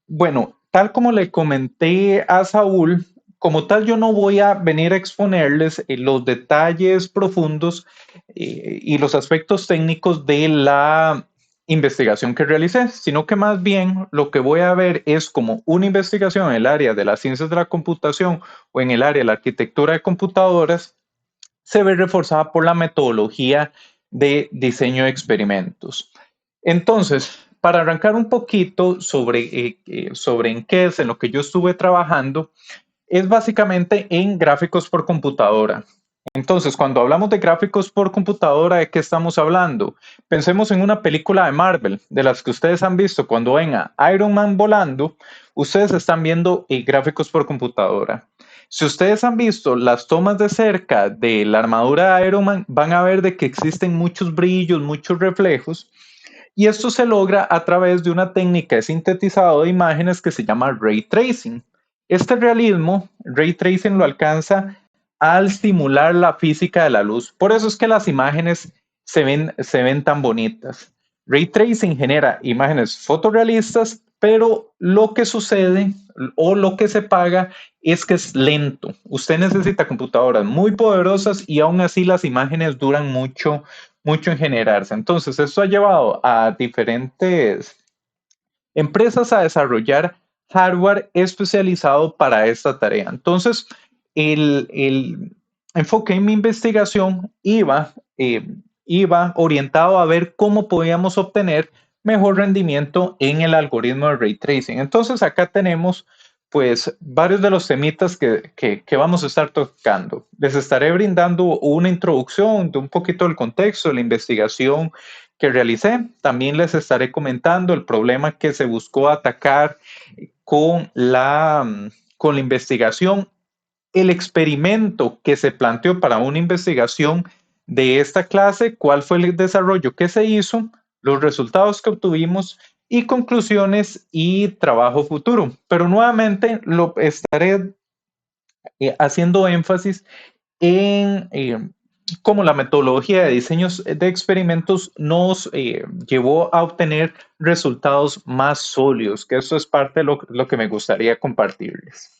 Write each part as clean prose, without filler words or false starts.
Bueno, tal como le comenté a Saúl, como tal yo no voy a venir a exponerles los detalles profundos y los aspectos técnicos de la investigación que realicé, sino que más bien lo que voy a ver es como una investigación en el área de las ciencias de la computación o en el área de la arquitectura de computadoras se ve reforzada por la metodología de diseño de experimentos. Entonces, para arrancar un poquito sobre en qué es en lo que yo estuve trabajando, es básicamente en gráficos por computadora. Entonces, cuando hablamos de gráficos por computadora, ¿de qué estamos hablando? Pensemos en una película de Marvel, de las que ustedes han visto. Cuando ven a Iron Man volando, ustedes están viendo gráficos por computadora. Si ustedes han visto las tomas de cerca de la armadura de Iron Man, van a ver de que existen muchos brillos, muchos reflejos, y esto se logra a través de una técnica de sintetizado de imágenes que se llama ray tracing. Este realismo, ray tracing lo alcanza al simular la física de la luz. Por eso es que las imágenes se ven tan bonitas. Ray tracing genera imágenes fotorrealistas, pero lo que sucede o lo que se paga es que es lento. Usted necesita computadoras muy poderosas y aún así las imágenes duran mucho en generarse. Entonces, esto ha llevado a diferentes empresas a desarrollar hardware especializado para esta tarea. Entonces, el enfoque en mi investigación iba orientado a ver cómo podíamos obtener mejor rendimiento en el algoritmo de ray tracing. Entonces, acá tenemos pues varios de los temitas que vamos a estar tocando. Les estaré brindando una introducción de un poquito del contexto de la investigación que realicé. También les estaré comentando el problema que se buscó atacar con con la investigación, el experimento que se planteó para una investigación de esta clase, cuál fue el desarrollo que se hizo, los resultados que obtuvimos y conclusiones y trabajo futuro. Pero nuevamente lo estaré haciendo énfasis en cómo la metodología de diseños de experimentos nos llevó a obtener resultados más sólidos, que eso es parte de lo que me gustaría compartirles.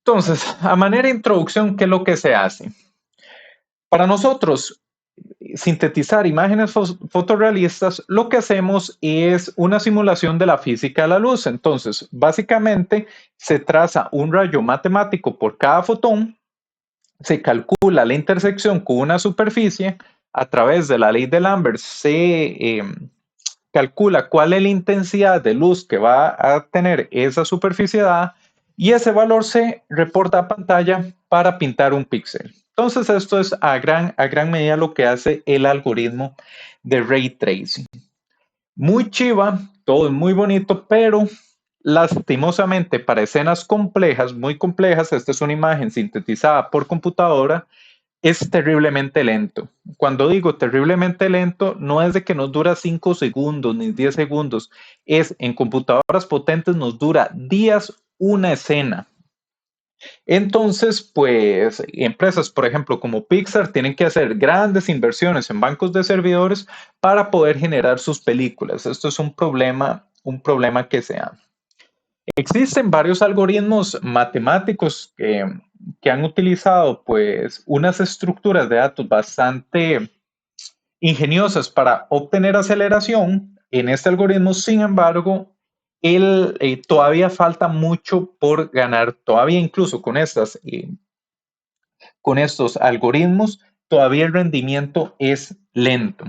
Entonces, a manera de introducción, ¿qué es lo que se hace? Para nosotros, sintetizar imágenes fotorrealistas, lo que hacemos es una simulación de la física de la luz. Entonces, básicamente, se traza un rayo matemático por cada fotón, se calcula la intersección con una superficie, a través de la ley de Lambert se calcula cuál es la intensidad de luz que va a tener esa superficie dada y ese valor se reporta a pantalla para pintar un píxel. Entonces esto es a gran medida lo que hace el algoritmo de ray tracing. Muy chiva, todo es muy bonito, pero lastimosamente para escenas complejas, muy complejas, esta es una imagen sintetizada por computadora, es terriblemente lento. Cuando digo terriblemente lento, no es de que nos dura 5 segundos ni 10 segundos, es en computadoras potentes nos dura días una escena. Entonces, pues empresas, por ejemplo, como Pixar, tienen que hacer grandes inversiones en bancos de servidores para poder generar sus películas. Esto es un problema que se da. Existen varios algoritmos matemáticos que han utilizado pues unas estructuras de datos bastante ingeniosas para obtener aceleración en este algoritmo. Sin embargo, todavía falta mucho por ganar. Todavía incluso con estos algoritmos, todavía el rendimiento es lento.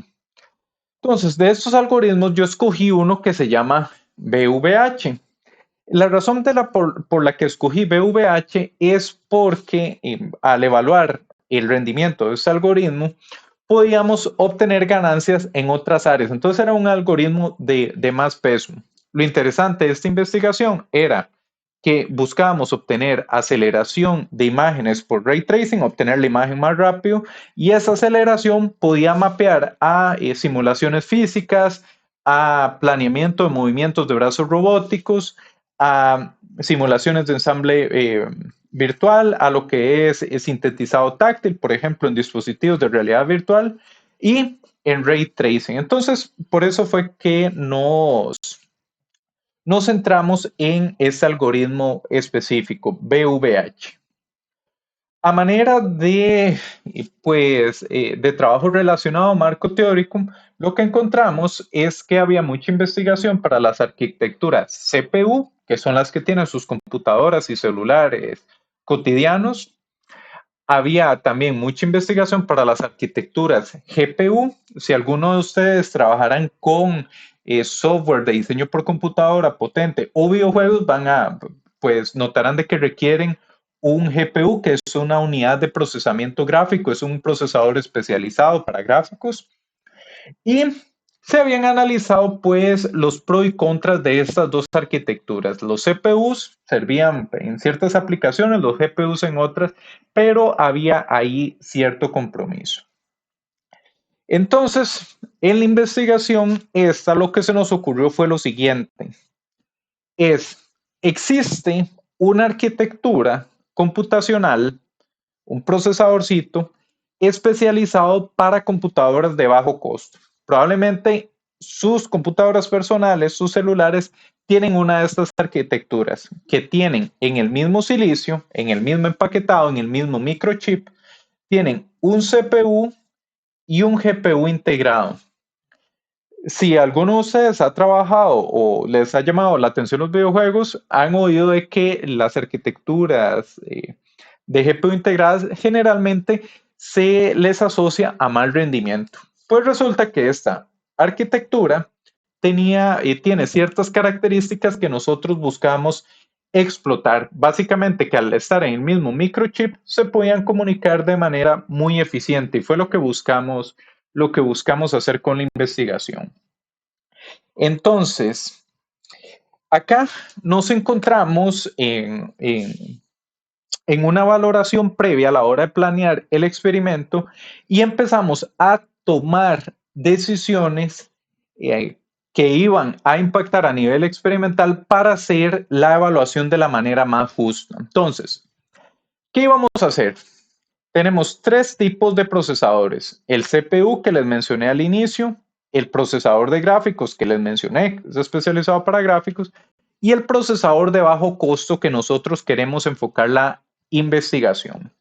Entonces, de estos algoritmos yo escogí uno que se llama BVH. La razón por la que escogí BVH es porque al evaluar el rendimiento de este algoritmo, podíamos obtener ganancias en otras áreas. Entonces era un algoritmo de más peso. Lo interesante de esta investigación era que buscábamos obtener aceleración de imágenes por ray tracing, obtener la imagen más rápido, y esa aceleración podía mapear a simulaciones físicas, a planeamiento de movimientos de brazos robóticos, a simulaciones de ensamble virtual, a lo que es sintetizado táctil, por ejemplo, en dispositivos de realidad virtual y en ray tracing. Entonces, por eso fue que nos centramos en este algoritmo específico, BVH. A manera de trabajo relacionado a marco teórico, lo que encontramos es que había mucha investigación para las arquitecturas CPU, que son las que tienen sus computadoras y celulares cotidianos. Había también mucha investigación para las arquitecturas GPU. Si alguno de ustedes trabajarán con software de diseño por computadora potente o videojuegos, pues notarán de que requieren un GPU, que es una unidad de procesamiento gráfico, es un procesador especializado para gráficos. Y se habían analizado pues los pros y contras de estas dos arquitecturas. Los CPUs servían en ciertas aplicaciones, los GPUs en otras, pero había ahí cierto compromiso. Entonces, en la investigación esta, lo que se nos ocurrió fue lo siguiente. Existe una arquitectura computacional, un procesadorcito especializado para computadoras de bajo costo. Probablemente sus computadoras personales, sus celulares, tienen una de estas arquitecturas que tienen en el mismo silicio, en el mismo empaquetado, en el mismo microchip, tienen un CPU y un GPU integrado. Si alguno de ustedes ha trabajado o les ha llamado la atención los videojuegos, han oído de que las arquitecturas de GPU integradas generalmente se les asocia a mal rendimiento. Pues resulta que esta arquitectura tenía y tiene ciertas características que nosotros buscamos explotar. Básicamente que al estar en el mismo microchip se podían comunicar de manera muy eficiente y fue lo que buscamos hacer con la investigación. Entonces, acá nos encontramos en una valoración previa a la hora de planear el experimento y empezamos a tomar decisiones que iban a impactar a nivel experimental para hacer la evaluación de la manera más justa. Entonces, ¿qué íbamos a hacer? Tenemos tres tipos de procesadores. El CPU que les mencioné al inicio, el procesador de gráficos que les mencioné, es especializado para gráficos, y el procesador de bajo costo que nosotros queremos enfocar la investigación.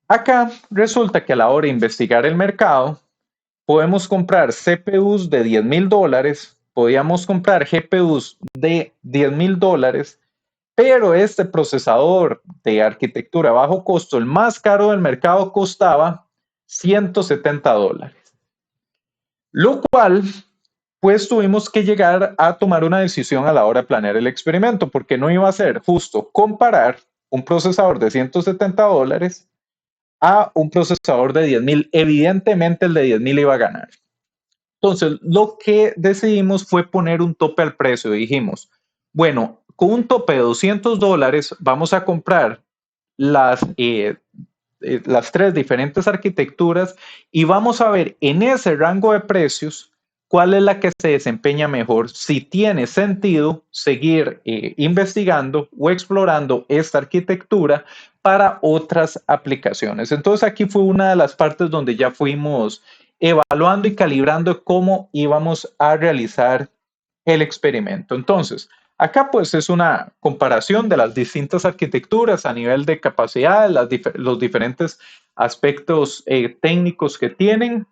Acá resulta que a la hora de investigar el mercado, podemos comprar CPUs de $10,000, podíamos comprar GPUs de $10,000, pero este procesador de arquitectura a bajo costo, el más caro del mercado, costaba $170. Lo cual, pues tuvimos que llegar a tomar una decisión a la hora de planear el experimento, porque no iba a ser justo comparar un procesador de $170 a un procesador de 10,000. Evidentemente el de 10,000 iba a ganar. Entonces, lo que decidimos fue poner un tope al precio. Dijimos, bueno, con un tope de $200 vamos a comprar las tres diferentes arquitecturas y vamos a ver en ese rango de precios cuál es la que se desempeña mejor, si tiene sentido seguir investigando o explorando esta arquitectura para otras aplicaciones. Entonces aquí fue una de las partes donde ya fuimos evaluando y calibrando cómo íbamos a realizar el experimento. Entonces, acá pues es una comparación de las distintas arquitecturas a nivel de capacidad, los diferentes aspectos técnicos que tienen,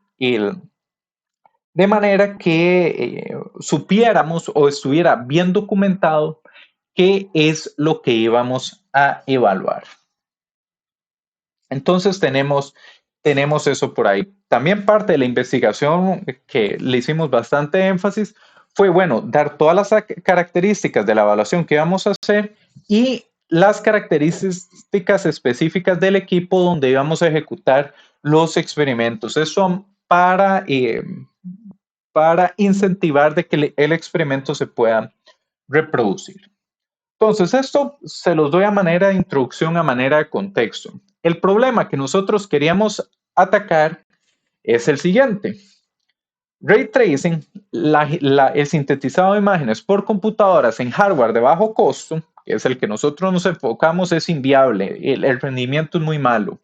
de manera que supiéramos o estuviera bien documentado qué es lo que íbamos a evaluar. Entonces tenemos eso por ahí. También parte de la investigación que le hicimos bastante énfasis fue, bueno, dar todas las características de la evaluación que íbamos a hacer y las características específicas del equipo donde íbamos a ejecutar los experimentos. Eso para incentivar de que el experimento se pueda reproducir. Entonces, esto se los doy a manera de introducción, a manera de contexto. El problema que nosotros queríamos atacar es el siguiente. Ray tracing, el sintetizado de imágenes por computadoras en hardware de bajo costo, que es el que nosotros nos enfocamos, es inviable. El rendimiento es muy malo.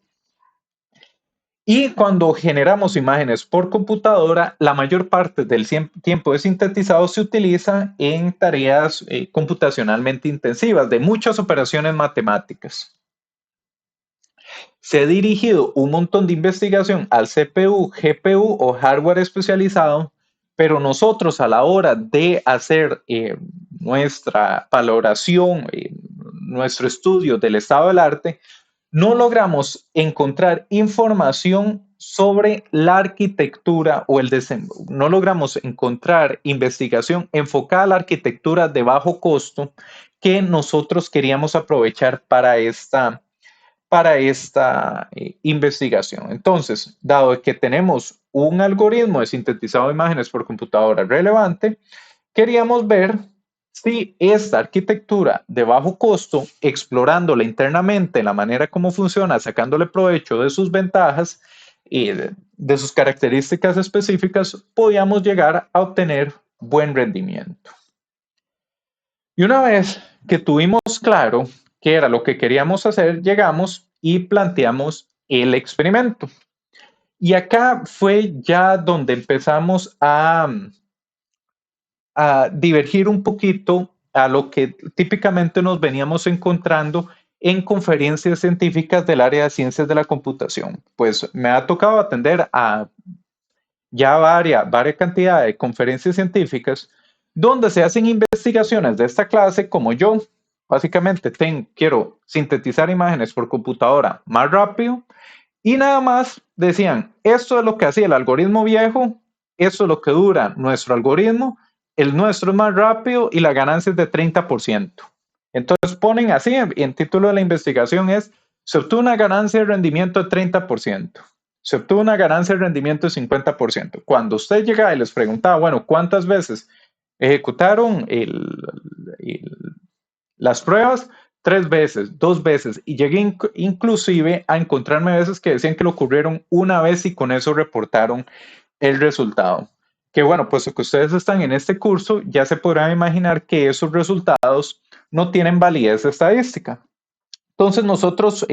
Y cuando generamos imágenes por computadora, la mayor parte del tiempo de sintetizado se utiliza en tareas computacionalmente intensivas, de muchas operaciones matemáticas. Se ha dirigido un montón de investigación al CPU, GPU o hardware especializado, pero nosotros a la hora de hacer nuestra valoración, nuestro estudio del estado del arte, no logramos encontrar información sobre la arquitectura o el desempeño. No logramos encontrar investigación enfocada a la arquitectura de bajo costo que nosotros queríamos aprovechar para esta investigación. Entonces, dado que tenemos un algoritmo de sintetizado de imágenes por computadora relevante, queríamos ver si esta arquitectura de bajo costo, explorándola internamente, la manera como funciona, sacándole provecho de sus ventajas y de sus características específicas, podíamos llegar a obtener buen rendimiento. Y una vez que tuvimos claro qué era lo que queríamos hacer, llegamos y planteamos el experimento. Y acá fue ya donde empezamos a divergir un poquito a lo que típicamente nos veníamos encontrando en conferencias científicas del área de ciencias de la computación. Pues me ha tocado atender a ya varias cantidades de conferencias científicas donde se hacen investigaciones de esta clase como yo. Básicamente quiero sintetizar imágenes por computadora más rápido y nada más decían, esto es lo que hacía el algoritmo viejo, esto es lo que dura nuestro algoritmo, el nuestro es más rápido y la ganancia es de 30%. Entonces ponen así, en título de la investigación es, se obtuvo una ganancia de rendimiento de 30%, se obtuvo una ganancia de rendimiento de 50%. Cuando usted llega y les preguntaba, bueno, ¿cuántas veces ejecutaron las pruebas? 3 veces, 2 veces, y llegué inclusive a encontrarme veces que decían que lo ocurrieron una vez y con eso reportaron el resultado. Que bueno, pues que ustedes están en este curso, ya se podrán imaginar que esos resultados no tienen validez estadística. Entonces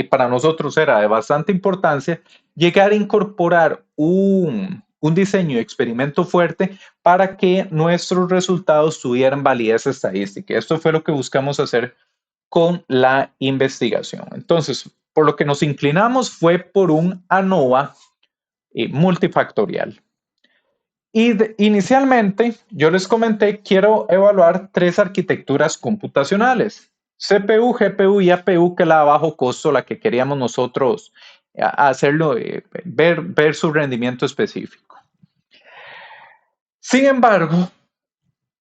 para nosotros era de bastante importancia llegar a incorporar un diseño de experimento fuerte para que nuestros resultados tuvieran validez estadística. Esto fue lo que buscamos hacer con la investigación. Entonces, por lo que nos inclinamos fue por un ANOVA multifactorial. Inicialmente, yo les comenté, quiero evaluar 3 arquitecturas computacionales: CPU, GPU y APU, que es la de bajo costo, la que queríamos nosotros hacerlo, ver su rendimiento específico. Sin embargo,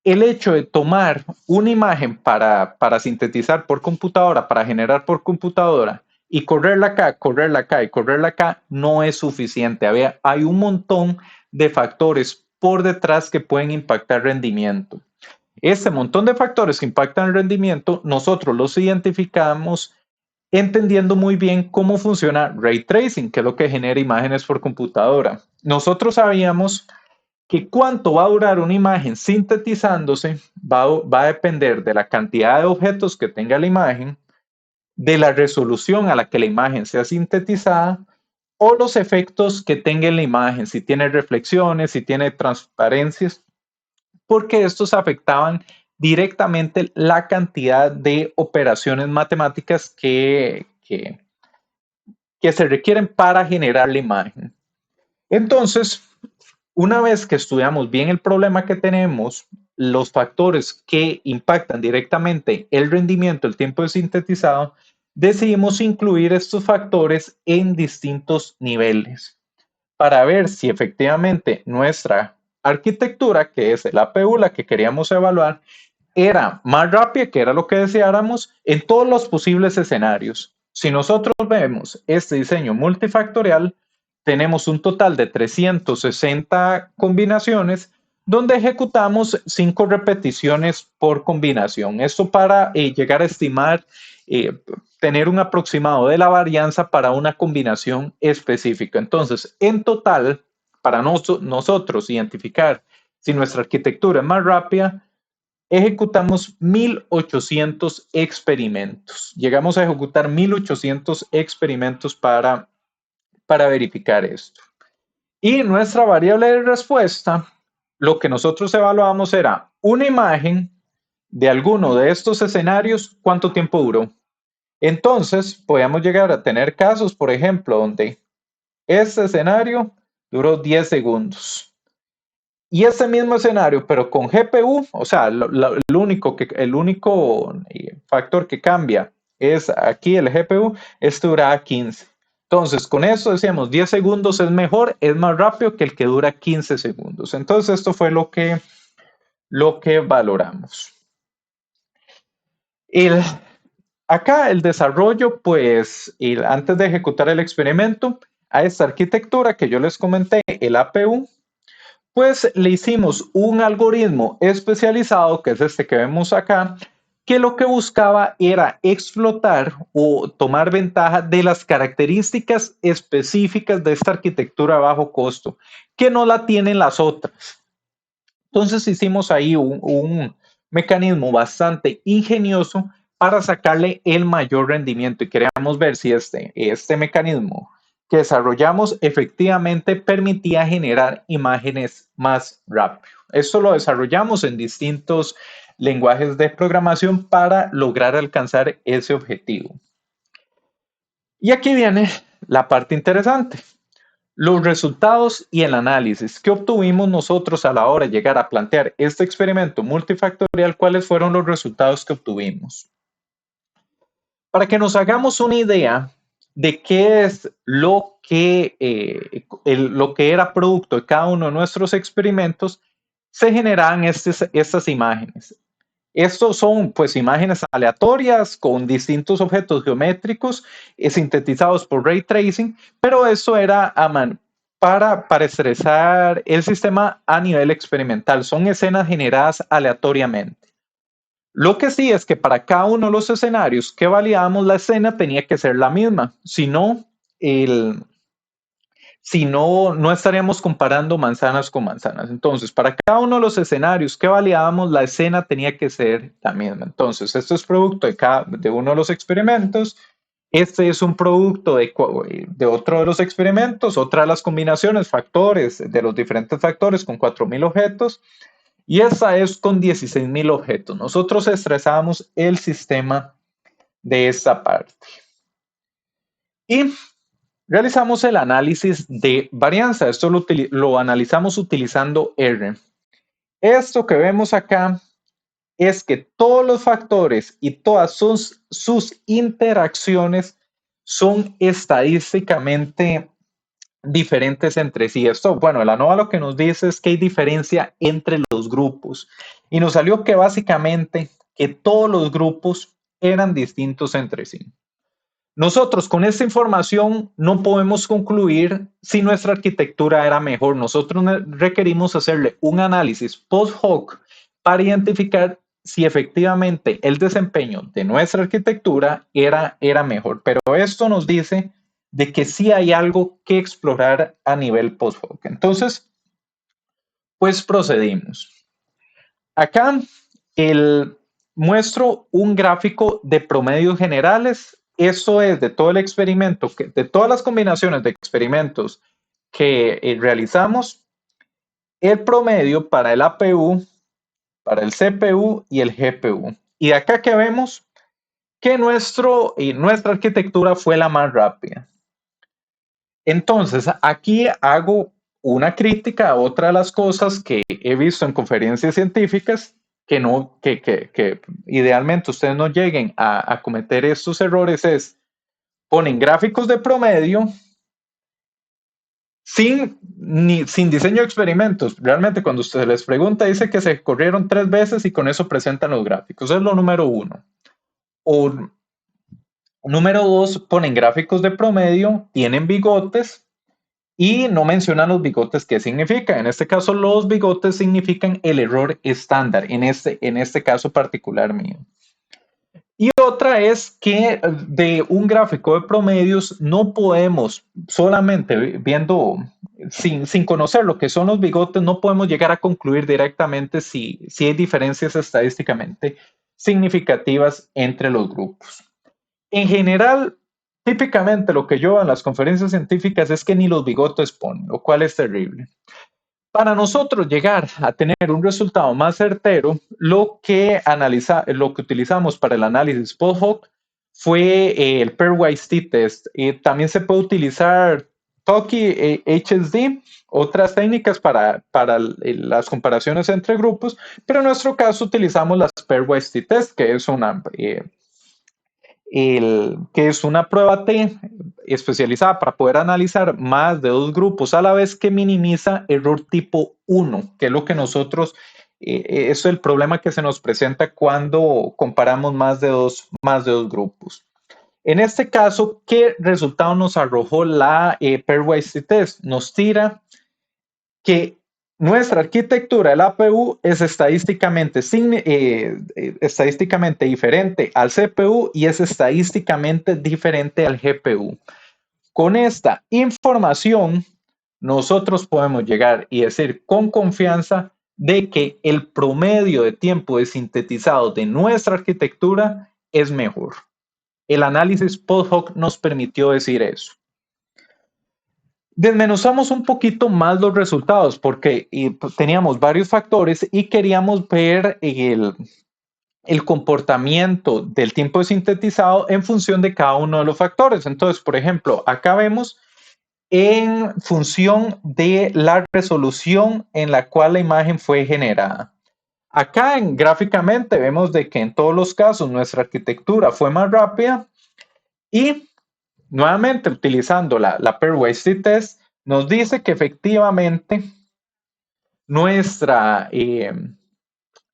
el hecho de tomar una imagen para sintetizar por computadora, para generar por computadora, y correrla acá, correrla acá y correrla acá, no es suficiente. Hay un montón de factores por detrás que pueden impactar rendimiento. Este montón de factores que impactan el rendimiento, nosotros los identificamos entendiendo muy bien cómo funciona Ray Tracing, que es lo que genera imágenes por computadora. Nosotros sabíamos que cuánto va a durar una imagen sintetizándose va a depender de la cantidad de objetos que tenga la imagen, de la resolución a la que la imagen sea sintetizada o los efectos que tenga en la imagen, si tiene reflexiones, si tiene transparencias, porque estos afectaban directamente la cantidad de operaciones matemáticas que se requieren para generar la imagen. Entonces, una vez que estudiamos bien el problema que tenemos, los factores que impactan directamente el rendimiento, el tiempo de sintetizado, decidimos incluir estos factores en distintos niveles para ver si efectivamente nuestra arquitectura, que es el APU, la que queríamos evaluar, era más rápida, que era lo que deseáramos, en todos los posibles escenarios. Si nosotros vemos este diseño multifactorial, tenemos un total de 360 combinaciones donde ejecutamos 5 repeticiones por combinación. Esto para llegar a estimar, tener un aproximado de la varianza para una combinación específica. Entonces, en total, para nosotros identificar si nuestra arquitectura es más rápida, ejecutamos 1800 experimentos. Llegamos a ejecutar 1800 experimentos para para verificar esto. Y nuestra variable de respuesta, lo que nosotros evaluamos era una imagen de alguno de estos escenarios, ¿cuánto tiempo duró? Entonces, podíamos llegar a tener casos, por ejemplo, donde este escenario duró 10 segundos. Y ese mismo escenario, pero con GPU, o sea, el único factor que cambia es aquí el GPU, este dura 15. Entonces, con eso decíamos 10 segundos es mejor, es más rápido que el que dura 15 segundos. Entonces, esto fue lo que valoramos. Acá el desarrollo, pues, antes de ejecutar el experimento, a esta arquitectura que yo les comenté, el APU, pues le hicimos un algoritmo especializado, que es este que vemos acá, que lo que buscaba era explotar o tomar ventaja de las características específicas de esta arquitectura a bajo costo, que no la tienen las otras. Entonces hicimos ahí un mecanismo bastante ingenioso para sacarle el mayor rendimiento y queríamos ver si este mecanismo que desarrollamos efectivamente permitía generar imágenes más rápido. Esto lo desarrollamos en distintos lenguajes de programación para lograr alcanzar ese objetivo. Y aquí viene la parte interesante. Los resultados y el análisis que obtuvimos nosotros a la hora de llegar a plantear este experimento multifactorial, ¿cuáles fueron los resultados que obtuvimos? Para que nos hagamos una idea de qué es lo que era producto de cada uno de nuestros experimentos, se generan estas imágenes. Estos son pues imágenes aleatorias con distintos objetos geométricos sintetizados por ray tracing, pero eso era para estresar el sistema a nivel experimental. Son escenas generadas aleatoriamente. Lo que sí es que para cada uno de los escenarios que validamos, la escena tenía que ser la misma. Si no, no estaríamos comparando manzanas con manzanas. Entonces, para cada uno de los escenarios que validábamos, la escena tenía que ser la misma. Entonces, esto es producto de uno de los experimentos. Este es un producto de otro de los experimentos, otra de las combinaciones, factores, de los diferentes factores con 4.000 objetos. Y esta es con 16.000 objetos. Nosotros estresamos el sistema de esta parte. Y realizamos el análisis de varianza. Esto lo analizamos utilizando R. Esto que vemos acá es que todos los factores y todas sus interacciones son estadísticamente diferentes entre sí. Esto, bueno, la ANOVA lo que nos dice es que hay diferencia entre los grupos. Y nos salió que básicamente que todos los grupos eran distintos entre sí. Nosotros con esta información no podemos concluir si nuestra arquitectura era mejor. Nosotros requerimos hacerle un análisis post hoc para identificar si efectivamente el desempeño de nuestra arquitectura era mejor. Pero esto nos dice de que sí hay algo que explorar a nivel post hoc. Entonces, pues procedimos. Acá muestro un gráfico de promedios generales. Eso es de todo el experimento, de todas las combinaciones de experimentos que realizamos, el promedio para el APU, para el CPU y el GPU. Y de acá que vemos que nuestra arquitectura fue la más rápida. Entonces, aquí hago una crítica a otra de las cosas que he visto en conferencias científicas, que idealmente ustedes no lleguen a cometer estos errores, ponen gráficos de promedio sin diseño de experimentos. Realmente cuando usted les pregunta, dice que se corrieron 3 veces y con eso presentan los gráficos. Es lo número uno. O número 2, ponen gráficos de promedio, tienen bigotes, y no mencionan los bigotes. ¿Qué significa? En este caso, los bigotes significan el error estándar, en este caso particular mío. Y otra es que de un gráfico de promedios no podemos, solamente viendo, sin conocer lo que son los bigotes, no podemos llegar a concluir directamente si hay diferencias estadísticamente significativas entre los grupos. En general, típicamente lo que yo veo en las conferencias científicas es que ni los bigotes ponen, lo cual es terrible. Para nosotros llegar a tener un resultado más certero, lo que utilizamos para el análisis post-hoc fue el pairwise t-test. También se puede utilizar TOKI, HSD, otras técnicas para las comparaciones entre grupos, pero en nuestro caso utilizamos las pairwise t-test, que es una prueba T especializada para poder analizar más de dos grupos a la vez, que minimiza error tipo 1, que es lo que nosotros, es el problema que se nos presenta cuando comparamos más de dos grupos. En este caso, ¿qué resultado nos arrojó la pairwise test? Nos tira que nuestra arquitectura del APU es estadísticamente diferente al CPU y es estadísticamente diferente al GPU. Con esta información, nosotros podemos llegar y decir con confianza de que el promedio de tiempo de sintetizado de nuestra arquitectura es mejor. El análisis post-hoc nos permitió decir eso. Desmenuzamos un poquito más los resultados porque pues, teníamos varios factores y queríamos ver el comportamiento del tiempo de sintetizado en función de cada uno de los factores. Entonces, por ejemplo, acá vemos en función de la resolución en la cual la imagen fue generada. Acá gráficamente vemos de que en todos los casos nuestra arquitectura fue más rápida y nuevamente utilizando la pairwise t-test nos dice que efectivamente nuestra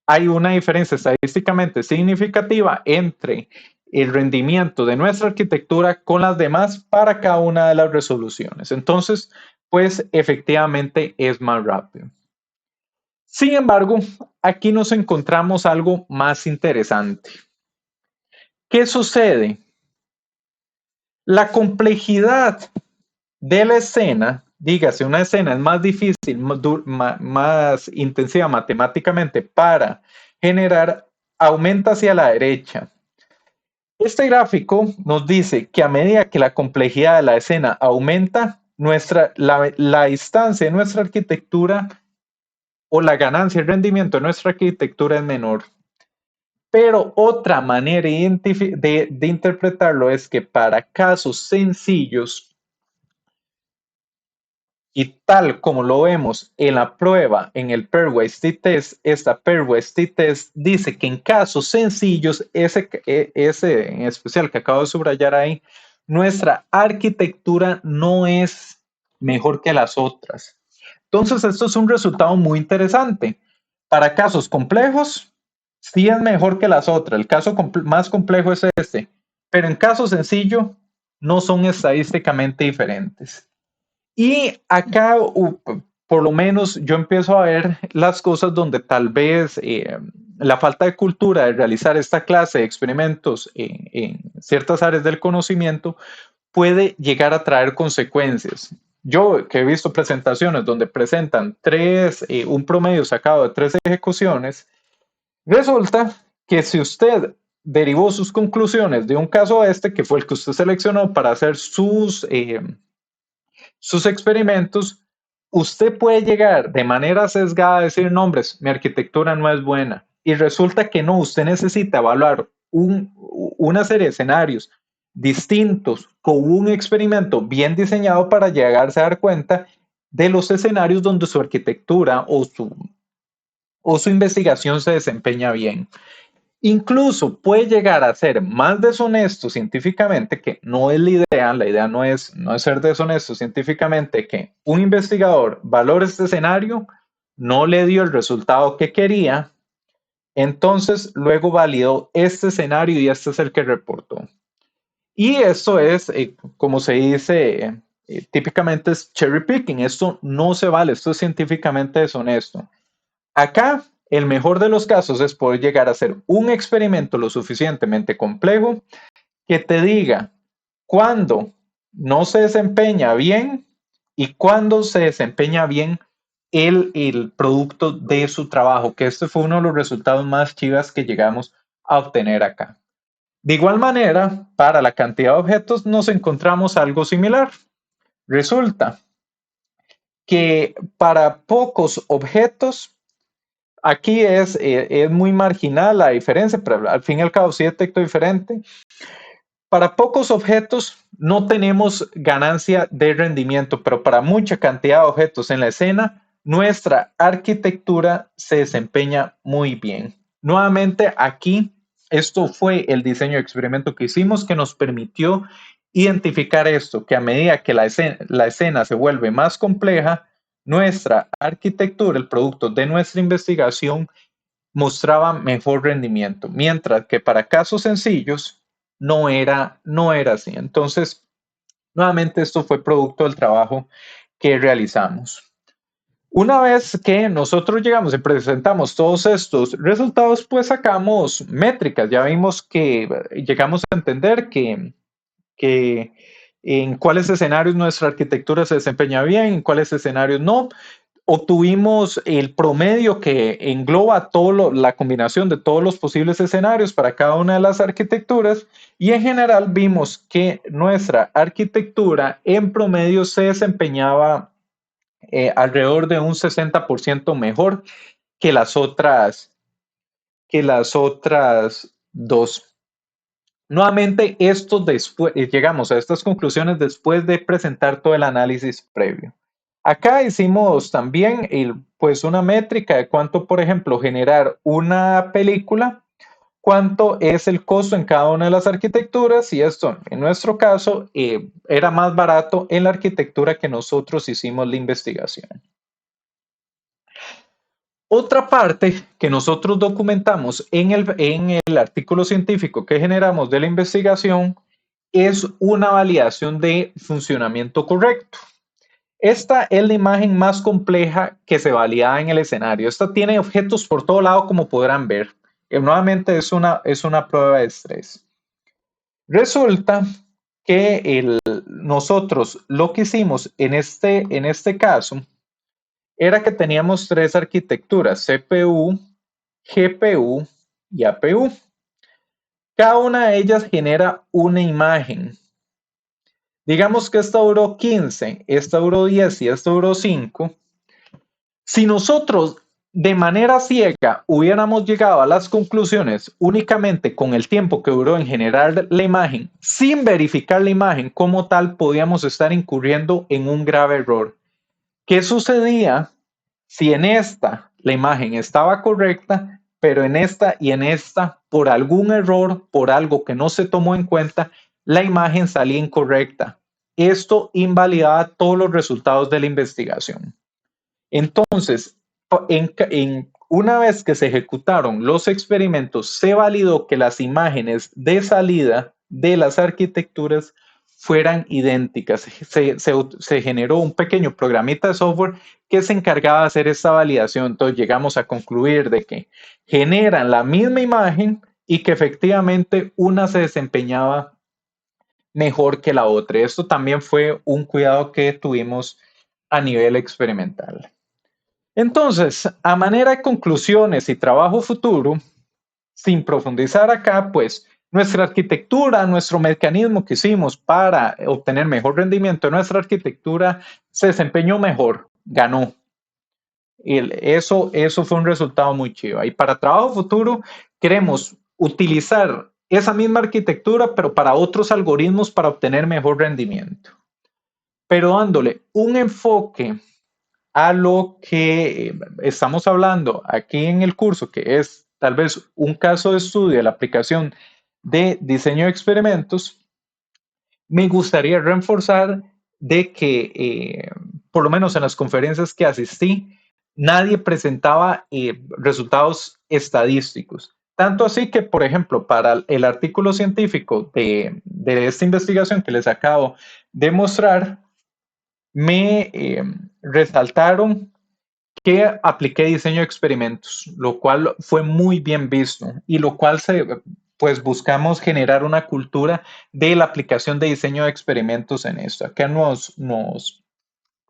hay una diferencia estadísticamente significativa entre el rendimiento de nuestra arquitectura con las demás para cada una de las resoluciones. Entonces, pues efectivamente es más rápido. Sin embargo, aquí nos encontramos algo más interesante. ¿Qué sucede? La complejidad de la escena, dígase, una escena es más difícil, más intensiva matemáticamente para generar, aumenta hacia la derecha. Este gráfico nos dice que a medida que la complejidad de la escena aumenta, la distancia de nuestra arquitectura o la ganancia y rendimiento de nuestra arquitectura es menor. Pero otra manera de interpretarlo es que para casos sencillos, y tal como lo vemos en la prueba en el pairwise t-test, esta pairwise t-test dice que en casos sencillos, ese en especial que acabo de subrayar ahí, nuestra arquitectura no es mejor que las otras. Entonces, esto es un resultado muy interesante. Para casos complejos, sí es mejor que las otras. El caso más complejo es este, pero en caso sencillo, no son estadísticamente diferentes. Y acá, por lo menos, yo empiezo a ver las cosas donde tal vez la falta de cultura de realizar esta clase de experimentos en ciertas áreas del conocimiento puede llegar a traer consecuencias. Yo que he visto presentaciones donde presentan un promedio sacado de 3 ejecuciones, resulta que si usted derivó sus conclusiones de un caso que fue el que usted seleccionó para hacer sus experimentos, usted puede llegar de manera sesgada a decir, no, hombre, mi arquitectura no es buena. Y resulta que no, usted necesita evaluar una serie de escenarios distintos con un experimento bien diseñado para llegarse a dar cuenta de los escenarios donde su arquitectura o su investigación se desempeña bien. Incluso puede llegar a ser más deshonesto científicamente, que no es la idea no es ser deshonesto científicamente, que un investigador valore este escenario, no le dio el resultado que quería, entonces luego validó este escenario y este es el que reportó. Y esto es, como se dice, típicamente es cherry picking, esto no se vale, esto es científicamente deshonesto. Acá, el mejor de los casos es poder llegar a hacer un experimento lo suficientemente complejo que te diga cuándo no se desempeña bien y cuándo se desempeña bien el producto de su trabajo, que este fue uno de los resultados más chivas que llegamos a obtener acá. De igual manera, para la cantidad de objetos nos encontramos algo similar. Resulta que para pocos objetos, aquí es muy marginal la diferencia, pero al fin y al cabo sí detecto diferente. Para pocos objetos no tenemos ganancia de rendimiento, pero para mucha cantidad de objetos en la escena, nuestra arquitectura se desempeña muy bien. Nuevamente, aquí, esto fue el diseño de experimento que hicimos que nos permitió identificar esto, que a medida que la escena se vuelve más compleja, nuestra arquitectura, el producto de nuestra investigación, mostraba mejor rendimiento, mientras que para casos sencillos no era así. Entonces, nuevamente esto fue producto del trabajo que realizamos. Una vez que nosotros llegamos y presentamos todos estos resultados, pues sacamos métricas. Ya vimos que llegamos a entender que en cuáles escenarios nuestra arquitectura se desempeña bien, en cuáles escenarios no. Obtuvimos el promedio que engloba la combinación de todos los posibles escenarios para cada una de las arquitecturas y en general vimos que nuestra arquitectura en promedio se desempeñaba alrededor de un 60% mejor que las otras dos. Nuevamente, llegamos a estas conclusiones después de presentar todo el análisis previo. Acá hicimos también pues una métrica de cuánto, por ejemplo, generar una película, cuánto es el costo en cada una de las arquitecturas y esto, en nuestro caso, era más barato en la arquitectura que nosotros hicimos la investigación. Otra parte que nosotros documentamos en el artículo científico que generamos de la investigación es una validación de funcionamiento correcto. Esta es la imagen más compleja que se valida en el escenario. Esta tiene objetos por todo lado, como podrán ver. Nuevamente es una prueba de estrés. Resulta que nosotros lo que hicimos en este caso era que teníamos tres arquitecturas, CPU, GPU y APU. Cada una de ellas genera una imagen. Digamos que esta duró 15, esta duró 10 y esta duró 5. Si nosotros de manera ciega hubiéramos llegado a las conclusiones únicamente con el tiempo que duró en generar la imagen, sin verificar la imagen como tal, podíamos estar incurriendo en un grave error. ¿Qué sucedía si en esta la imagen estaba correcta, pero en esta y en esta, por algún error, por algo que no se tomó en cuenta, la imagen salía incorrecta? Esto invalidaba todos los resultados de la investigación. Entonces, una vez que se ejecutaron los experimentos, se validó que las imágenes de salida de las arquitecturas fueran idénticas. Se generó un pequeño programita de software que se encargaba de hacer esta validación. Entonces llegamos a concluir de que generan la misma imagen y que efectivamente una se desempeñaba mejor que la otra. Esto también fue un cuidado que tuvimos a nivel experimental. Entonces, a manera de conclusiones y trabajo futuro, sin profundizar acá, pues nuestra arquitectura, nuestro mecanismo que hicimos para obtener mejor rendimiento, nuestra arquitectura se desempeñó mejor, ganó. Eso fue un resultado muy chido. Y para trabajo futuro, queremos utilizar esa misma arquitectura, pero para otros algoritmos para obtener mejor rendimiento. Pero dándole un enfoque a lo que estamos hablando aquí en el curso, que es tal vez un caso de estudio de la aplicación de diseño de experimentos, me gustaría reforzar de que, por lo menos en las conferencias que asistí, nadie presentaba resultados estadísticos. Tanto así que, por ejemplo, para el artículo científico de esta investigación que les acabo de mostrar, me resaltaron que apliqué diseño de experimentos, lo cual fue muy bien visto y lo cual pues buscamos generar una cultura de la aplicación de diseño de experimentos en esto. Acá nos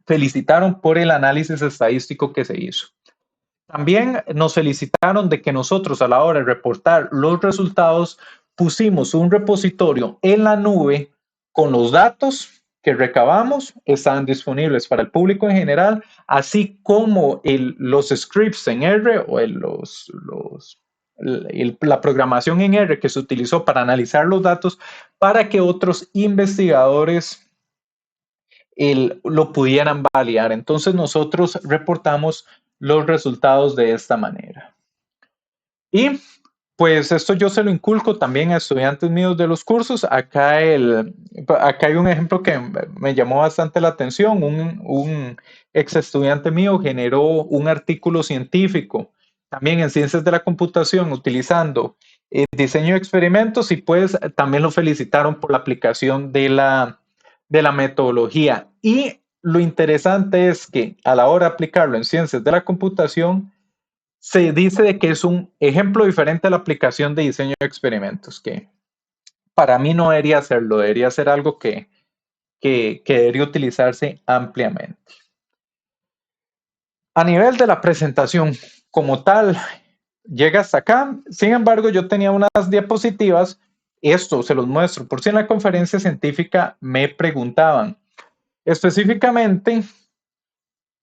felicitaron por el análisis estadístico que se hizo. También nos felicitaron de que nosotros a la hora de reportar los resultados pusimos un repositorio en la nube con los datos que recabamos, estaban disponibles para el público en general, así como los scripts en R o la programación en R que se utilizó para analizar los datos para que otros investigadores lo pudieran validar. Entonces nosotros reportamos los resultados de esta manera. Y pues esto yo se lo inculco también a estudiantes míos de los cursos. Acá hay un ejemplo que me llamó bastante la atención. Un ex estudiante mío generó un artículo científico también en ciencias de la computación utilizando diseño de experimentos y pues también lo felicitaron por la aplicación de la metodología. Y lo interesante es que a la hora de aplicarlo en ciencias de la computación, se dice de que es un ejemplo diferente a la aplicación de diseño de experimentos, que para mí no debería serlo, debería ser algo que debería utilizarse ampliamente. A nivel de la presentación como tal, llega hasta acá. Sin embargo, yo tenía unas diapositivas, esto se los muestro, por si en la conferencia científica me preguntaban específicamente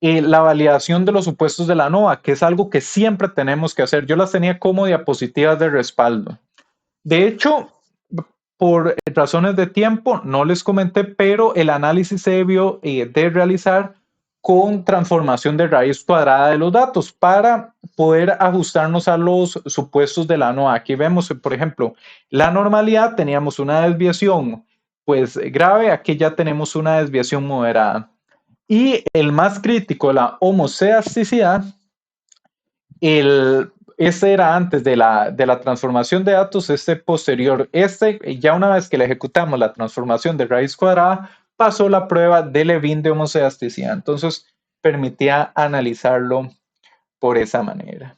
la validación de los supuestos de la NOVA, que es algo que siempre tenemos que hacer. Yo las tenía como diapositivas de respaldo. De hecho, por razones de tiempo, no les comenté, pero el análisis se debió de realizar con transformación de raíz cuadrada de los datos para poder ajustarnos a los supuestos de la NOVA. Aquí vemos, por ejemplo, la normalidad, teníamos una desviación pues grave, aquí ya tenemos una desviación moderada. Y el más crítico, la homoceasticidad, este era antes de la transformación de datos, este posterior. Ya una vez que le ejecutamos la transformación de raíz cuadrada, pasó la prueba de Levin de homoceasticidad. Entonces, permitía analizarlo por esa manera.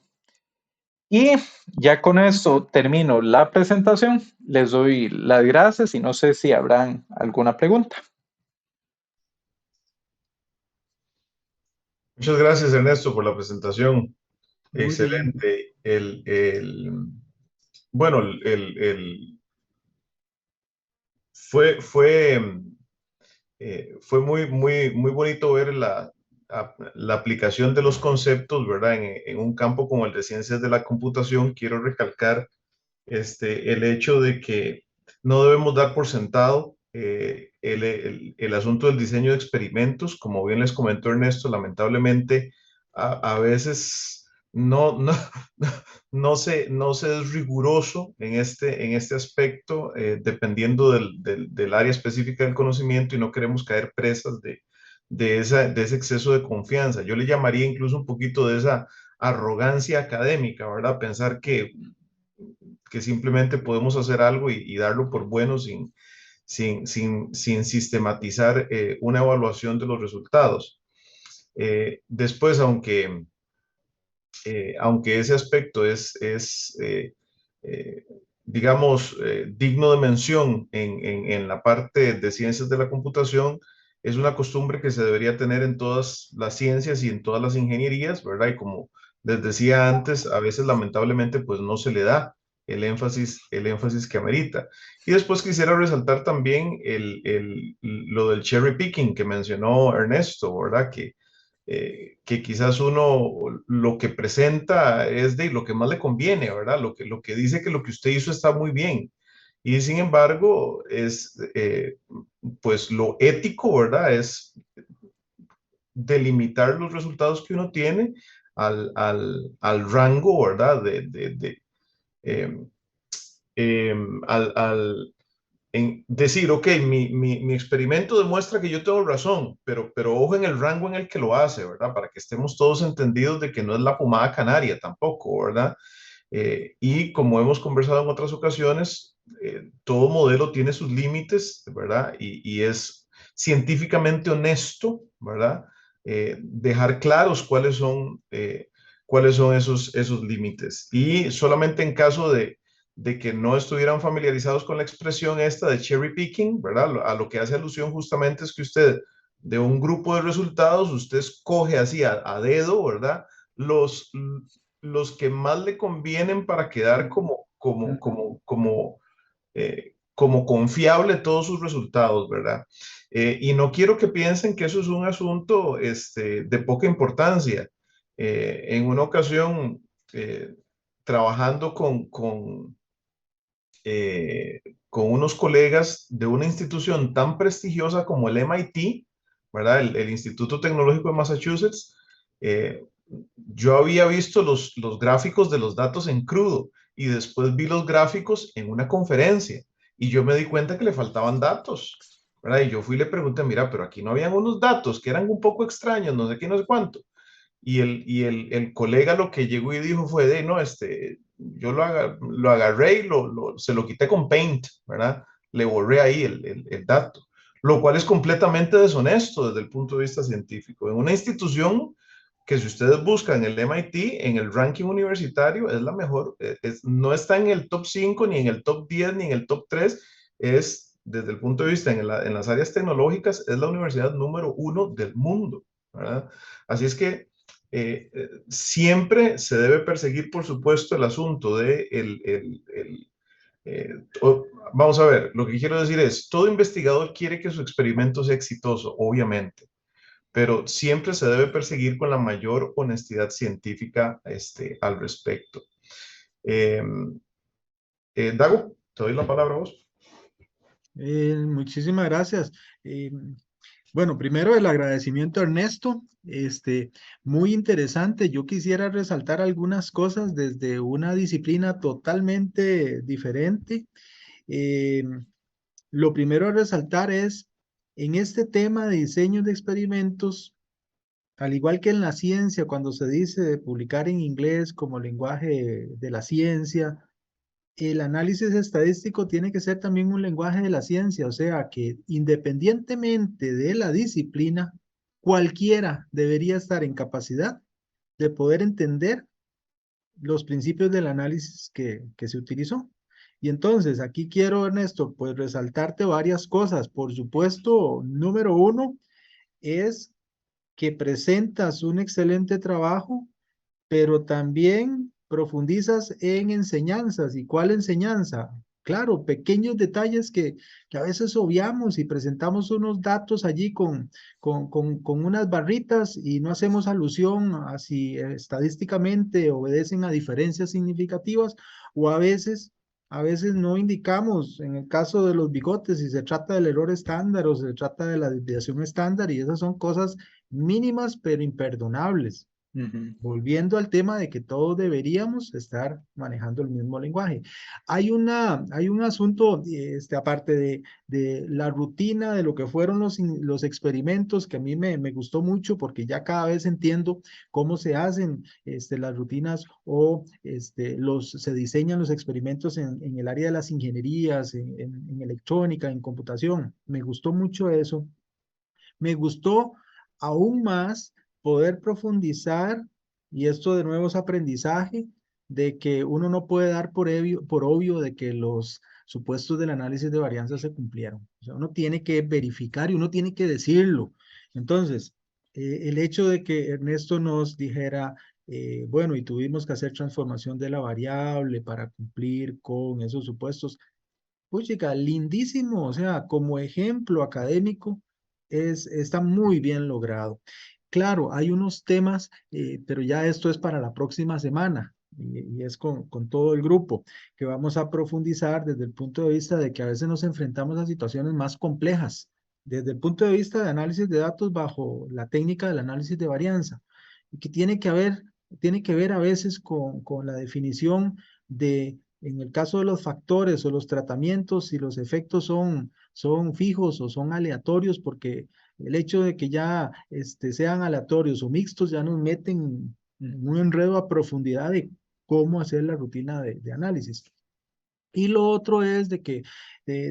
Y ya con esto termino la presentación. Les doy las gracias y no sé si habrán alguna pregunta. Muchas gracias, Ernesto, por la presentación. Muy bien. Excelente. Bueno, fue muy bonito ver la aplicación de los conceptos, ¿verdad? En un campo como el de ciencias de la computación. Quiero recalcar el hecho de que no debemos dar por sentado el asunto del diseño de experimentos. Como bien les comentó Ernesto, lamentablemente a veces no se es riguroso en este aspecto, dependiendo del área específica del conocimiento, y no queremos caer presas de ese exceso de confianza. Yo le llamaría incluso un poquito de esa arrogancia académica, ¿verdad? Pensar que simplemente podemos hacer algo y darlo por bueno sin sistematizar una evaluación de los resultados. Después, aunque ese aspecto eh, digamos, digno de mención en la parte de ciencias de la computación, es una costumbre que se debería tener en todas las ciencias y en todas las ingenierías, ¿verdad? Y como les decía antes, a veces lamentablemente pues no se le da el énfasis que amerita. Y después quisiera resaltar también lo del cherry picking que mencionó Ernesto, ¿verdad? Que quizás uno lo que presenta es de lo que más le conviene, ¿verdad? Lo que dice que lo que usted hizo está muy bien. Y sin embargo, pues lo ético, ¿verdad? Es delimitar los resultados que uno tiene al rango, ¿verdad? Eh, eh, al, al, en decir, ok, mi experimento demuestra que yo tengo razón, pero ojo en el rango en el que lo hace, ¿verdad? Para que estemos todos entendidos de que no es la pomada canaria tampoco, ¿verdad? Y como hemos conversado en otras ocasiones, todo modelo tiene sus límites, ¿verdad? Y es científicamente honesto, ¿verdad? Dejar claros cuáles son esos límites. Y solamente en caso de que no estuvieran familiarizados con la expresión esta de cherry picking, ¿verdad? A lo que hace alusión justamente es que usted, de un grupo de resultados, usted escoge así a dedo, ¿verdad? Los, los que más le convienen para quedar Ujú. como como confiable todos sus resultados, ¿verdad? Y no quiero que piensen que eso es un asunto de poca importancia. En una ocasión, trabajando eh, con unos colegas de una institución tan prestigiosa como el MIT, ¿verdad? El Instituto Tecnológico de Massachusetts, eh, yo había visto los gráficos de los datos en crudo y después vi los gráficos en una conferencia y yo me di cuenta que le faltaban datos, ¿verdad? Y yo fui y le pregunté, mira, pero aquí no habían unos datos que eran un poco extraños, no sé qué, no sé cuánto. Y el colega lo que llegó y dijo fue de, no, yo lo agarré y se lo quité con Paint, ¿verdad? Le borré ahí el dato, lo cual es completamente deshonesto desde el punto de vista científico. En una institución que si ustedes buscan el MIT, en el ranking universitario, es la mejor, no está en el top 5 ni en el top 10 ni en el top 3 es desde el punto de vista en las áreas tecnológicas, es la universidad número 1 del mundo, ¿verdad? Así es que siempre se debe perseguir, por supuesto, el asunto de eh, vamos a ver, lo que quiero decir es, todo investigador quiere que su experimento sea exitoso, obviamente, pero siempre se debe perseguir con la mayor honestidad científica al respecto. Eh, Dago, te doy la palabra a vos. Muchísimas gracias. Eh, bueno, primero el agradecimiento a Ernesto, muy interesante. Yo quisiera resaltar algunas cosas desde una disciplina totalmente diferente. Eh, lo primero a resaltar es, en este tema de diseño de experimentos, al igual que en la ciencia, cuando se dice de publicar en inglés como lenguaje de la ciencia, el análisis estadístico tiene que ser también un lenguaje de la ciencia, o sea que independientemente de la disciplina, cualquiera debería estar en capacidad de poder entender los principios del análisis que se utilizó. Y entonces aquí quiero, Ernesto, pues resaltarte varias cosas. Por supuesto, número uno es que presentas un excelente trabajo, pero también profundizas en enseñanzas. ¿Y cuál enseñanza? Claro, pequeños detalles que a veces obviamos y presentamos unos datos allí con unas barritas y no hacemos alusión a si estadísticamente obedecen a diferencias significativas o a veces no indicamos, en el caso de los bigotes, si se trata del error estándar o se trata de la desviación estándar y esas son cosas mínimas pero imperdonables. Ujú. Volviendo al tema de que todos deberíamos estar manejando el mismo lenguaje. Hay un asunto, aparte de la rutina de lo que fueron los experimentos, que a mí me gustó mucho porque ya cada vez entiendo cómo se hacen las rutinas o se diseñan los experimentos en el área de las ingenierías, en electrónica, en computación. Me gustó mucho eso. Me gustó aún más poder profundizar, y esto de nuevo es aprendizaje, de que uno no puede dar por obvio de que los supuestos del análisis de varianza se cumplieron. O sea, uno tiene que verificar y uno tiene que decirlo. Entonces, el hecho de que Ernesto nos dijera, bueno, y tuvimos que hacer transformación de la variable para cumplir con esos supuestos, puchica, lindísimo, o sea, como ejemplo académico, está muy bien logrado. Claro, hay unos temas, pero ya esto es para la próxima semana y es con todo el grupo, que vamos a profundizar desde el punto de vista de que a veces nos enfrentamos a situaciones más complejas, desde el punto de vista de análisis de datos bajo la técnica del análisis de varianza, y que tiene que ver a veces con la definición de en el caso de los factores o los tratamientos, si los efectos son fijos o son aleatorios, porque el hecho de que ya sean aleatorios o mixtos ya nos meten en un enredo a profundidad de cómo hacer la rutina de análisis. Y lo otro es de que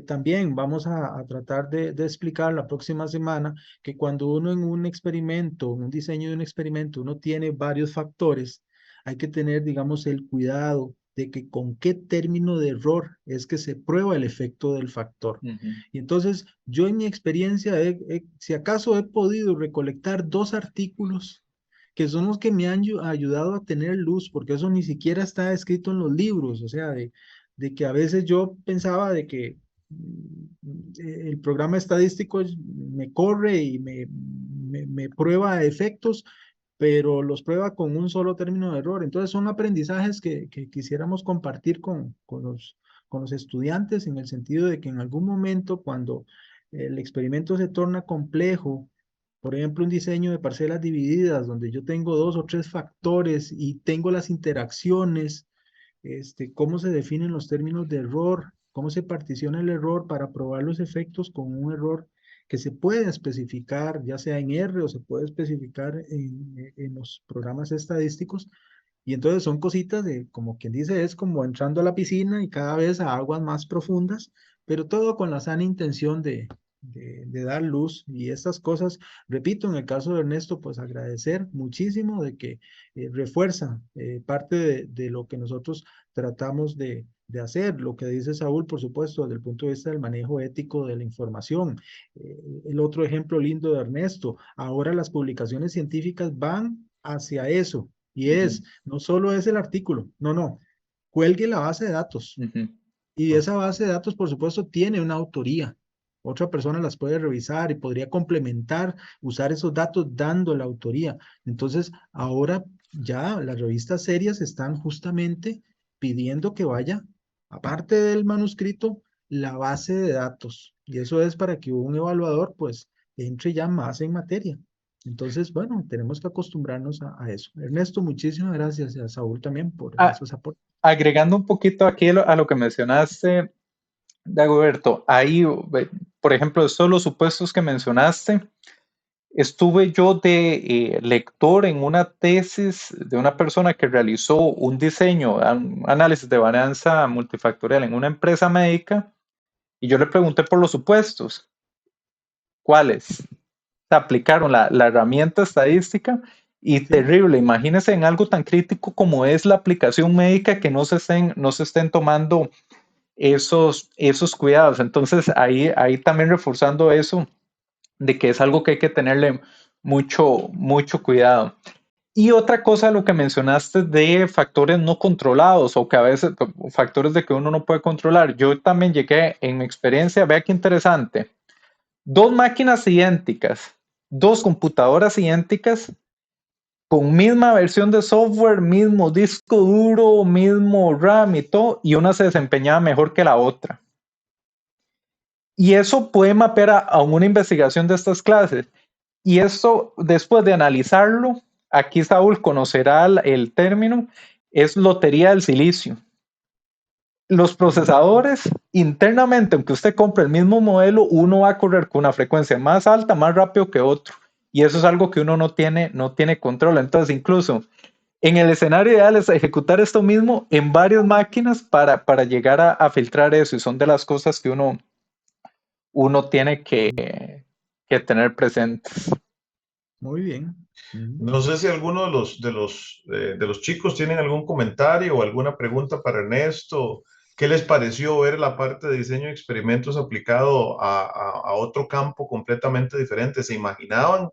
también vamos a tratar de explicar la próxima semana que cuando uno en un experimento, en un diseño de un experimento, uno tiene varios factores, hay que tener, digamos, el cuidado de que con qué término de error es que se prueba el efecto del factor. Ujú. Y entonces, yo en mi experiencia, si acaso he podido recolectar dos artículos que son los que me han ayudado a tener luz, porque eso ni siquiera está escrito en los libros, o sea, de que a veces yo pensaba de que el programa estadístico me corre y me prueba efectos, pero los prueba con un solo término de error. Entonces son aprendizajes que quisiéramos compartir con los estudiantes en el sentido de que en algún momento cuando el experimento se torna complejo, por ejemplo, un diseño de parcelas divididas donde yo tengo dos o tres factores y tengo las interacciones, cómo se definen los términos de error, cómo se particiona el error para probar los efectos con un error que se puede especificar, ya sea en R o se puede especificar en los programas estadísticos. Y entonces son cositas de, como quien dice, es como entrando a la piscina y cada vez a aguas más profundas, pero todo con la sana intención de dar luz. Y estas cosas, repito, en el caso de Ernesto, pues agradecer muchísimo de que refuerzan parte de lo que nosotros tratamos de hacer. Lo que dice Saúl, por supuesto, desde el punto de vista del manejo ético de la información. El otro ejemplo lindo de Ernesto, ahora las publicaciones científicas van hacia eso. Y es, no solo es el artículo, no, cuelgue la base de datos. Y esa base de datos, por supuesto, tiene una autoría. Otra persona las puede revisar y podría complementar, usar esos datos dando la autoría. Entonces, ahora ya las revistas serias están justamente pidiendo que vaya, aparte del manuscrito, la base de datos. Y eso es para que un evaluador, pues, entre ya más en materia. Entonces, bueno, tenemos que acostumbrarnos a eso. Ernesto, muchísimas gracias y a Saúl también por Ah, esos aportes. agregando un poquito aquí a lo que mencionaste, Dagoberto, ahí, por ejemplo, estos los supuestos que mencionaste, estuve yo de lector en una tesis de una persona que realizó un diseño, un análisis de varianza multifactorial en una empresa médica, y yo le pregunté por los supuestos, ¿cuáles? Se aplicaron la herramienta estadística y Sí. terrible. Imagínense en algo tan crítico como es la aplicación médica que no se estén tomando esos cuidados. Entonces, ahí también reforzando eso, de que es algo que hay que tenerle mucho cuidado. Y otra cosa, lo que mencionaste de factores no controlados o que a veces factores de que uno no puede controlar. Yo también llegué en mi experiencia, vea qué interesante. Dos máquinas idénticas, dos computadoras idénticas, con misma versión de software, mismo disco duro, mismo RAM y todo, y una se desempeñaba mejor que la otra. Y eso puede mapear a una investigación de estas clases. Y esto, después de analizarlo, aquí Saúl conocerá el término, es lotería del silicio. Los procesadores internamente, aunque usted compre el mismo modelo, uno va a correr con una frecuencia más alta, más rápido que otro. Y eso es algo que uno no tiene control. Entonces, incluso en el escenario ideal es ejecutar esto mismo en varias máquinas para llegar a filtrar eso. Y son de las cosas que uno tiene que tener presentes. Muy bien. No sé si alguno de los chicos tienen algún comentario o alguna pregunta para Ernesto. ¿Qué les pareció ver la parte de diseño de experimentos aplicado a otro campo completamente diferente? ¿Se imaginaban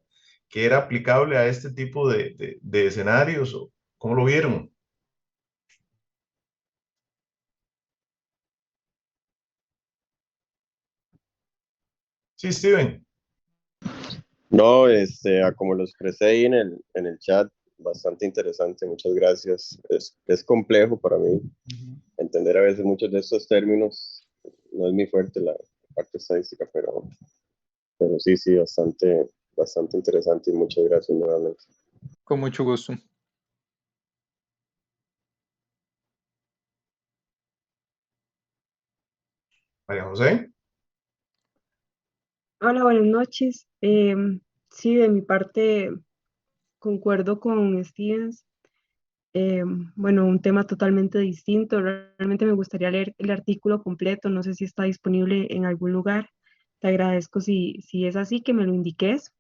que era aplicable a este tipo de escenarios? ¿O cómo lo vieron? Sí, Steven. No, como lo expresé ahí en el chat, bastante interesante, muchas gracias. Es complejo para mí entender a veces muchos de estos términos. No es muy fuerte la parte estadística, pero sí, bastante interesante y muchas gracias nuevamente. Con mucho gusto. María José. Hola, buenas noches. Sí, de mi parte concuerdo con Stevens. Bueno, un tema totalmente distinto. Realmente me gustaría leer el artículo completo. No sé si está disponible en algún lugar. Te agradezco si es así, que me lo indiques.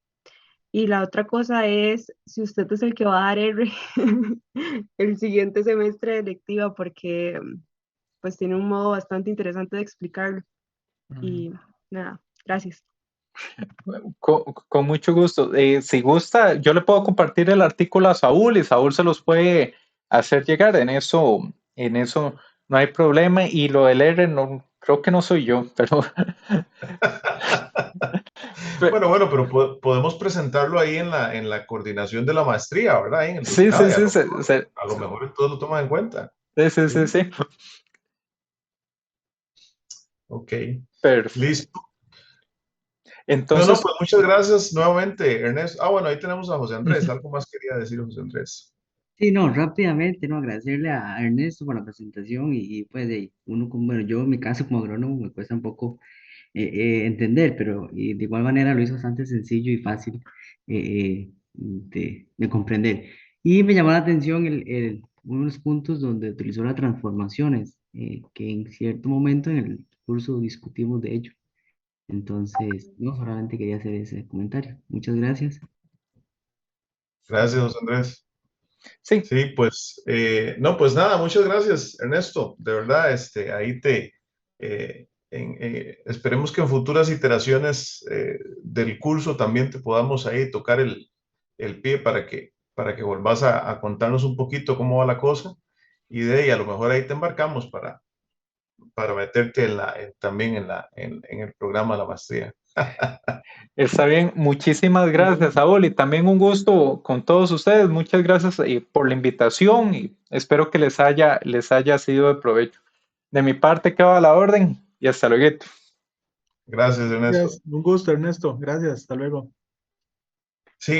Y la otra cosa es si usted es el que va a dar el siguiente semestre de lectiva, porque pues tiene un modo bastante interesante de explicarlo. Y nada, gracias. Con mucho gusto. Si gusta, yo le puedo compartir el artículo a Saúl y Saúl se los puede hacer llegar. En eso no hay problema. Y lo del R, no, creo que no soy yo, pero Bueno, pero podemos presentarlo ahí en la coordinación de la maestría, ¿verdad? Ahí en el sí, sí, doctorado, y sí, a lo mejor todos lo toman en cuenta. sí, sí, sí, ¿Sí? sí. Ok, Perfecto. listo. Entonces, Pues muchas gracias nuevamente, Ernesto. Bueno, ahí tenemos a José Andrés. Algo más quería decir José Andrés. Sí, no, rápidamente, no, agradecerle a Ernesto por la presentación pues uno como, bueno, yo en mi caso como agrónomo me cuesta un poco entender, pero de igual manera lo hizo bastante sencillo y fácil de comprender. Y me llamó la atención unos puntos donde utilizó las transformaciones, que en cierto momento en el curso discutimos de ello. Entonces, no, solamente quería hacer ese comentario. Muchas gracias. Gracias, José Andrés. sí, Sí, pues, no, pues nada, muchas gracias, Ernesto. De verdad, ahí esperemos que en futuras iteraciones del curso también te podamos ahí tocar el pie para que volvás a contarnos un poquito cómo va la cosa y de ahí a lo mejor ahí te embarcamos para meterte también en el programa de la maestría. está bien. Muchísimas gracias, Saúl, y también un gusto con todos ustedes. Muchas gracias por la invitación y espero que les haya sido de provecho. De mi parte, queda a la orden y hasta luego. Gracias, Ernesto. Gracias. Un gusto, Ernesto. Gracias. Hasta luego. Sí.